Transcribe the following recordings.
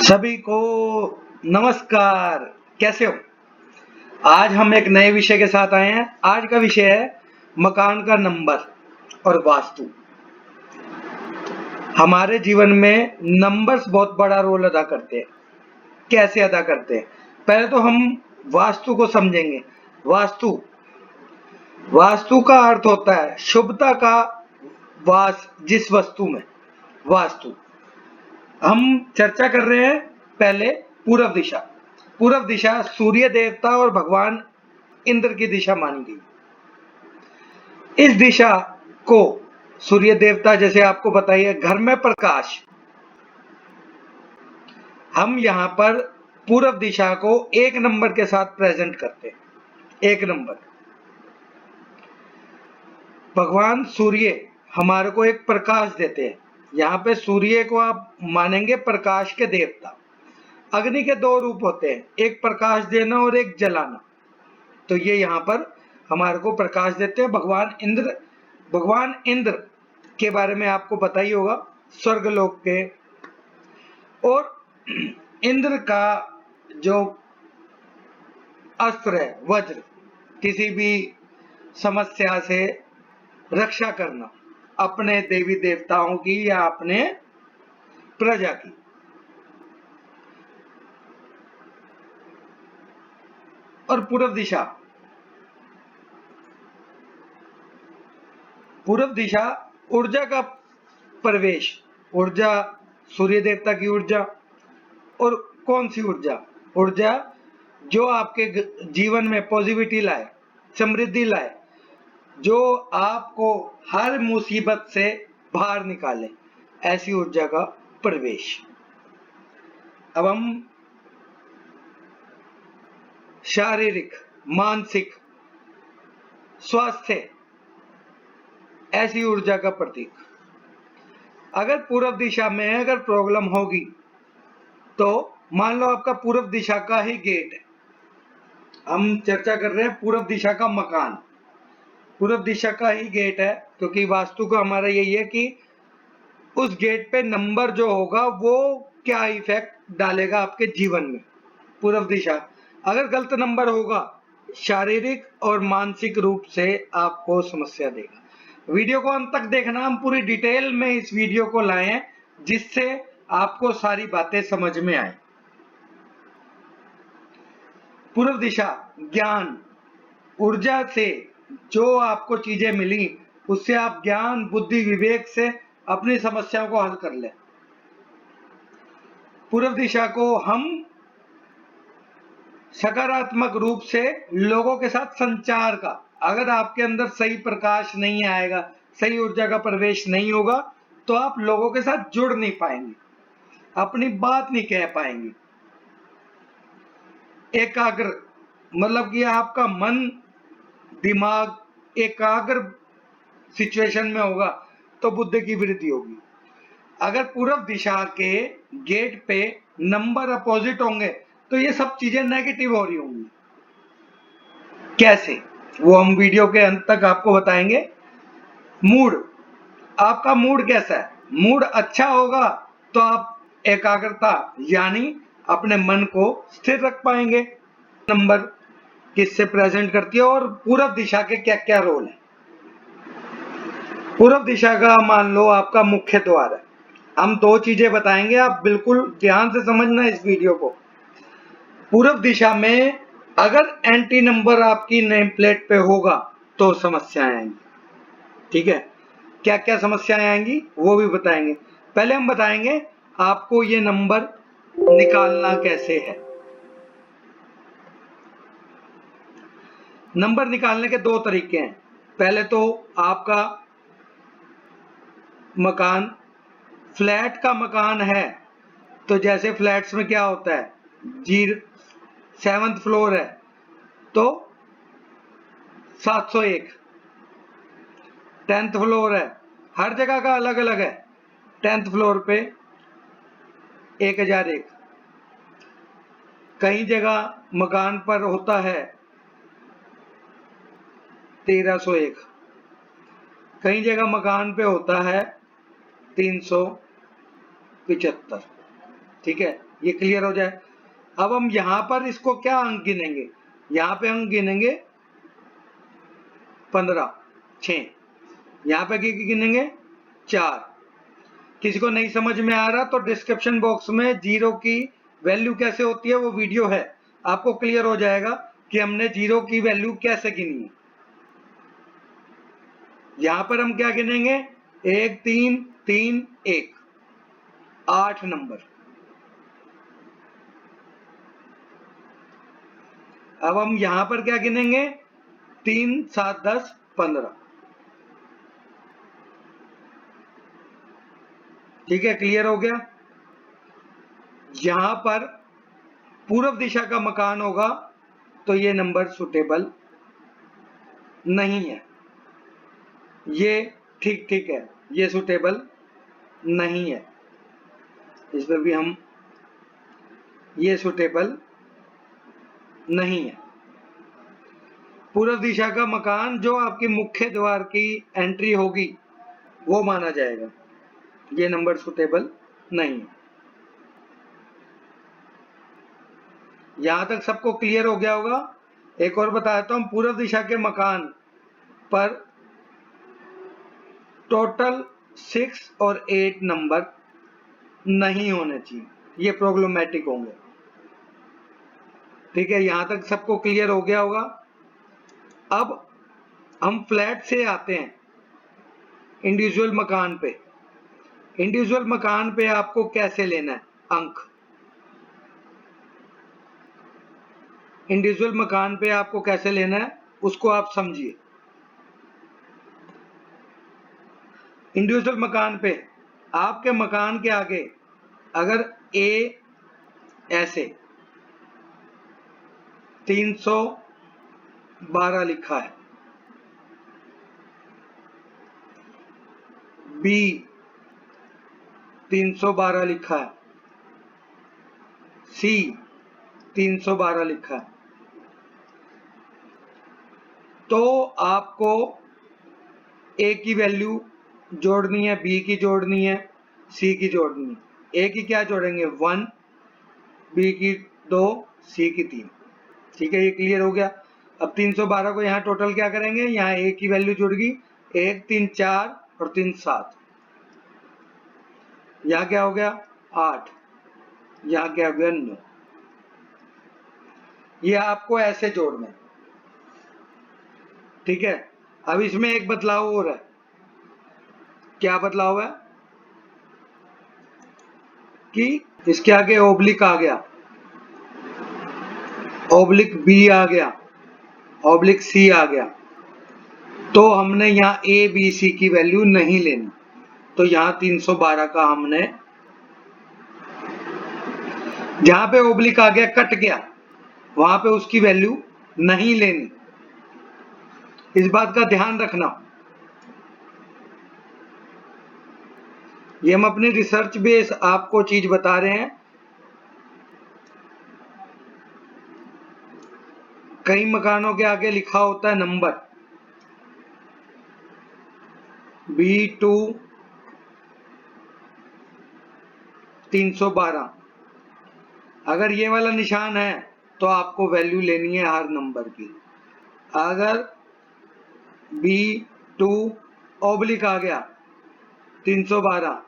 सभी को नमस्कार। कैसे हो? आज हम एक नए विषय के साथ आए हैं। आज का विषय है मकान का नंबर और वास्तु। हमारे जीवन में नंबर्स बहुत बड़ा रोल अदा करते हैं। कैसे अदा करते हैं? पहले तो हम वास्तु को समझेंगे। वास्तु वास्तु का अर्थ होता है शुभता का वास जिस वस्तु में। वास्तु हम चर्चा कर रहे हैं। पहले पूर्व दिशा। पूर्व दिशा सूर्य देवता और भगवान इंद्र की दिशा मानी गई। इस दिशा को सूर्य देवता, जैसे आपको बताइए, घर में प्रकाश। हम यहाँ पर पूर्व दिशा को एक नंबर के साथ प्रेजेंट करते हैं। एक नंबर। भगवान सूर्य हमारे को एक प्रकाश देते हैं। यहाँ पे सूर्य को आप मानेंगे प्रकाश के देवता। अग्नि के दो रूप होते हैं, एक प्रकाश देना और एक जलाना। तो ये यहाँ पर हमारे को प्रकाश देते हैं भगवान इंद्र। भगवान इंद्र के बारे में आपको पता ही होगा, स्वर्गलोक के। और इंद्र का जो अस्त्र है वज्र, किसी भी समस्या से रक्षा करना, अपने देवी देवताओं की या अपने प्रजा की। और पूर्व दिशा, पूर्व दिशा ऊर्जा का प्रवेश। ऊर्जा सूर्य देवता की ऊर्जा। और कौन सी ऊर्जा? ऊर्जा जो आपके जीवन में पॉजिटिविटी लाए, समृद्धि लाए, जो आपको हर मुसीबत से बाहर निकाले, ऐसी ऊर्जा का प्रवेश। अब हम शारीरिक, मानसिक स्वास्थ्य, ऐसी ऊर्जा का प्रतीक। अगर पूर्व दिशा में अगर प्रॉब्लम होगी तो मान लो आपका पूर्व दिशा का ही गेट है। हम चर्चा कर रहे हैं पूर्व दिशा का मकान, पूर्व दिशा का ही गेट है, क्योंकि वास्तु का हमारा यही है कि उस गेट पे नंबर जो होगा वो क्या इफेक्ट डालेगा आपके जीवन में। पूर्व दिशा अगर गलत नंबर होगा, शारीरिक और मानसिक रूप से आपको समस्या देगा। वीडियो को अंत तक देखना। हम पूरी डिटेल में इस वीडियो को लाए हैं जिससे आपको सारी बातें समझ में आए। पूर्व दिशा ज्ञान, ऊर्जा से जो आपको चीजें मिली उससे आप ज्ञान, बुद्धि, विवेक से अपनी समस्याओं को हल कर ले। पूर्व दिशा को हम सकारात्मक रूप से लोगों के साथ संचार का, अगर आपके अंदर सही प्रकाश नहीं आएगा, सही ऊर्जा का प्रवेश नहीं होगा, तो आप लोगों के साथ जुड़ नहीं पाएंगे, अपनी बात नहीं कह पाएंगे। एकाग्र मतलब कि आपका मन दिमाग एकाग्र सिचुएशन में होगा तो बुद्धि की वृद्धि होगी। अगर पूर्व दिशा के गेट पे नंबर अपोजिट होंगे तो ये सब चीजें नेगेटिव हो रही होंगी। कैसे, वो हम वीडियो के अंत तक आपको बताएंगे। मूड, आपका मूड कैसा है? मूड अच्छा होगा तो आप एकाग्रता यानी अपने मन को स्थिर रख पाएंगे। नंबर किससे प्रेजेंट करती है और पूर्व दिशा के क्या क्या रोल है? पूर्व दिशा का मान लो आपका मुख्य द्वार है। हम दो चीजें बताएंगे, आप बिल्कुल ध्यान से समझना इस वीडियो को। पूर्व दिशा में अगर एंटी नंबर आपकी नेम प्लेट पे होगा तो समस्याएं आएंगी। ठीक है, क्या क्या समस्याएं आएंगी वो भी बताएंगे। पहले हम बताएंगे आपको ये नंबर निकालना कैसे है। नंबर निकालने के दो तरीके हैं। पहले तो आपका मकान फ्लैट का मकान है तो जैसे फ्लैट्स में क्या होता है, 7th फ्लोर है तो 701, 10th फ्लोर है, हर जगह का अलग अलग है। 10th फ्लोर पे 1001, कई जगह मकान पर होता है 1301, कई जगह मकान पे होता है 375। ठीक है, ये क्लियर हो जाए। अब हम यहाँ पर इसको क्या अंक गिनेंगे, यहाँ पे अंक गिनेंगे 15, 6, यहाँ पे गिनेंगे 4। किसी को नहीं समझ में आ रहा तो डिस्क्रिप्शन बॉक्स में 0 की वैल्यू कैसे होती है वो वीडियो है, आपको क्लियर हो जाएगा कि हमने 0 की वैल्यू कैसे गिनी है। यहां पर हम क्या गिनेंगे, 1 3 3 1, 8 नंबर। अब हम यहां पर क्या गिनेंगे, 3 7 10 15। ठीक है, क्लियर हो गया। यहां पर पूर्व दिशा का मकान होगा तो ये नंबर सुटेबल नहीं है, ये ठीक ठीक है, ये सुटेबल नहीं है। इस पर भी हम, ये सुटेबल नहीं है। पूर्व दिशा का मकान जो आपकी मुख्य द्वार की एंट्री होगी वो माना जाएगा, ये नंबर सुटेबल नहीं है। यहां तक सबको क्लियर हो गया होगा। एक और बता देता हूं, पूर्व दिशा के मकान पर टोटल 6 और 8 नंबर नहीं होने चाहिए, ये प्रॉब्लमेटिक होंगे। ठीक है, यहां तक सबको क्लियर हो गया होगा। अब हम फ्लैट से आते हैं इंडिविजुअल मकान पे। इंडिविजुअल मकान पे आपको कैसे लेना है अंक, इंडिविजुअल मकान पे आपको कैसे लेना है उसको आप समझिए। इंडिविजुअल मकान पे आपके मकान के आगे अगर ए ऐसे 312 लिखा है, बी 312 लिखा है, सी 312 लिखा है, तो आपको ए की वैल्यू जोड़नी है, बी की जोड़नी है, सी की जोड़नी है। ए की क्या जोड़ेंगे 1, बी की 2, सी की 3। ठीक है, ये क्लियर हो गया। अब 312 को यहाँ टोटल क्या करेंगे, यहाँ ए की वैल्यू जुड़ गई, 1 3 4 और 3 7, यहाँ क्या हो गया 8, यहाँ क्या हो गया 9। ये आपको ऐसे जोड़ना है। ठीक है, अब इसमें एक बदलाव और है। क्या बदलाव है कि इसके आगे ओब्लिक आ गया, ओब्लिक बी आ गया, ओब्लिक सी आ गया, तो हमने यहाँ ए बी सी की वैल्यू नहीं लेनी। तो यहाँ 312 का हमने, जहां पे ओब्लिक आ गया कट गया वहां पे उसकी वैल्यू नहीं लेनी, इस बात का ध्यान रखना। ये हम अपनी रिसर्च बेस आपको चीज बता रहे हैं। कई मकानों के आगे लिखा होता है नंबर B2 312, अगर ये वाला निशान है तो आपको वैल्यू लेनी है हर नंबर की। अगर B2 ओब्लिक आ गया 312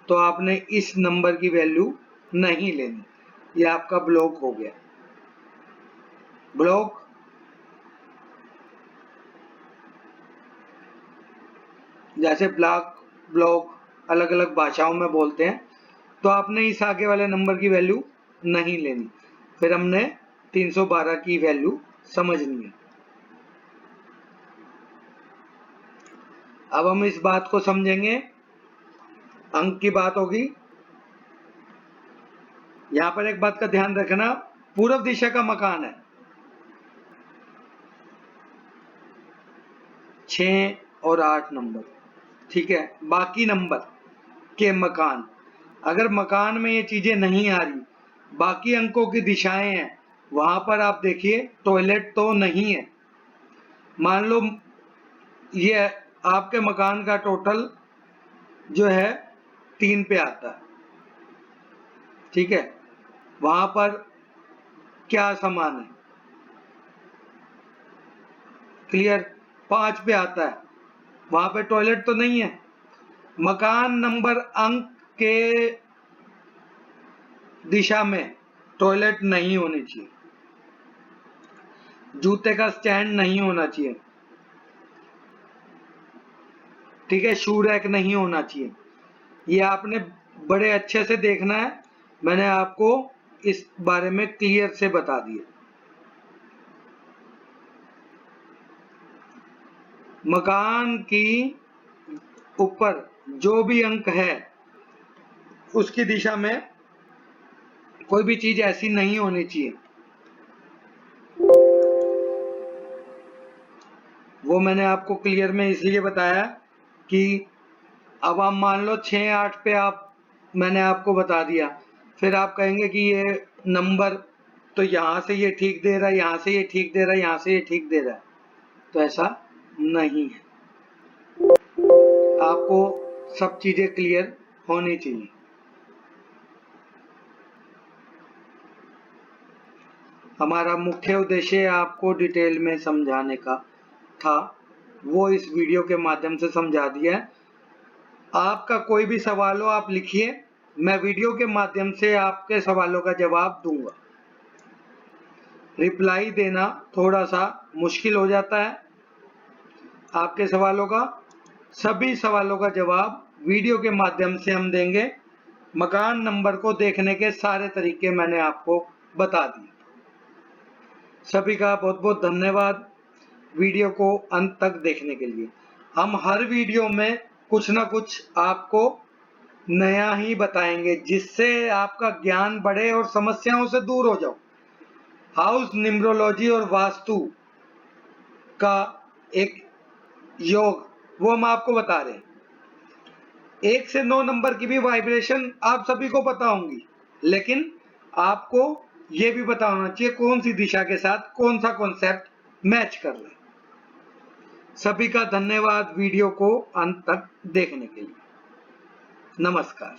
तो आपने इस नंबर की वैल्यू नहीं लेनी, ये आपका ब्लॉक हो गया। ब्लॉक जैसे ब्लॉक अलग अलग भाषाओं में बोलते हैं, तो आपने इस आगे वाले नंबर की वैल्यू नहीं लेनी, फिर हमने 312 की वैल्यू समझनी है। अब हम इस बात को समझेंगे, अंक की बात होगी। यहां पर एक बात का ध्यान रखना, पूर्व दिशा का मकान है 6 और 8 नंबर। ठीक है, बाकी नंबर के मकान, अगर मकान में ये चीजें नहीं आ रही, बाकी अंकों की दिशाएं हैं, वहां पर आप देखिए टॉयलेट तो नहीं है। मान लो ये आपके मकान का टोटल जो है 3 पे आता है, ठीक है, वहां पर क्या समान है, क्लियर। 5 पे आता है, वहां पे टॉयलेट तो नहीं है। मकान नंबर अंक के दिशा में टॉयलेट नहीं होनी चाहिए, जूते का स्टैंड नहीं होना चाहिए, ठीक है, शू रैक नहीं होना चाहिए। ये आपने बड़े अच्छे से देखना है, मैंने आपको इस बारे में क्लियर से बता दिया। मकान की ऊपर जो भी अंक है उसकी दिशा में कोई भी चीज ऐसी नहीं होनी चाहिए, वो मैंने आपको क्लियर में इसलिए बताया कि अब आप मान लो 6-8 पे आप, मैंने आपको बता दिया, फिर आप कहेंगे कि ये नंबर तो यहाँ से ये ठीक दे रहा है, यहाँ से ये ठीक दे रहा है, यहाँ से ये ठीक दे रहा है, तो ऐसा नहीं है। आपको सब चीजें क्लियर होनी चाहिए। हमारा मुख्य उद्देश्य आपको डिटेल में समझाने का था, वो इस वीडियो के माध्यम से समझा दिया है। आपका कोई भी सवाल हो आप लिखिए, मैं वीडियो के माध्यम से आपके सवालों का जवाब दूंगा। रिप्लाई देना थोड़ा सा मुश्किल हो जाता है आपके सवालों का, सभी सवालों का जवाब वीडियो के माध्यम से हम देंगे। मकान नंबर को देखने के सारे तरीके मैंने आपको बता दिए। सभी का बहुत बहुत धन्यवाद वीडियो को अंत तक देखने के लिए। हम हर वीडियो में कुछ ना कुछ आपको नया ही बताएंगे, जिससे आपका ज्ञान बढ़े और समस्याओं से दूर हो जाओ। हाउस न्यूमरोलॉजी और वास्तु का एक योग वो हम आपको बता रहे हैं। 1 से 9 नंबर की भी वाइब्रेशन आप सभी को पता होंगी, लेकिन आपको ये भी पता होना चाहिए कौन सी दिशा के साथ कौन सा कॉन्सेप्ट मैच कर रहा है। सभी का धन्यवाद वीडियो को अंत तक देखने के लिए। नमस्कार।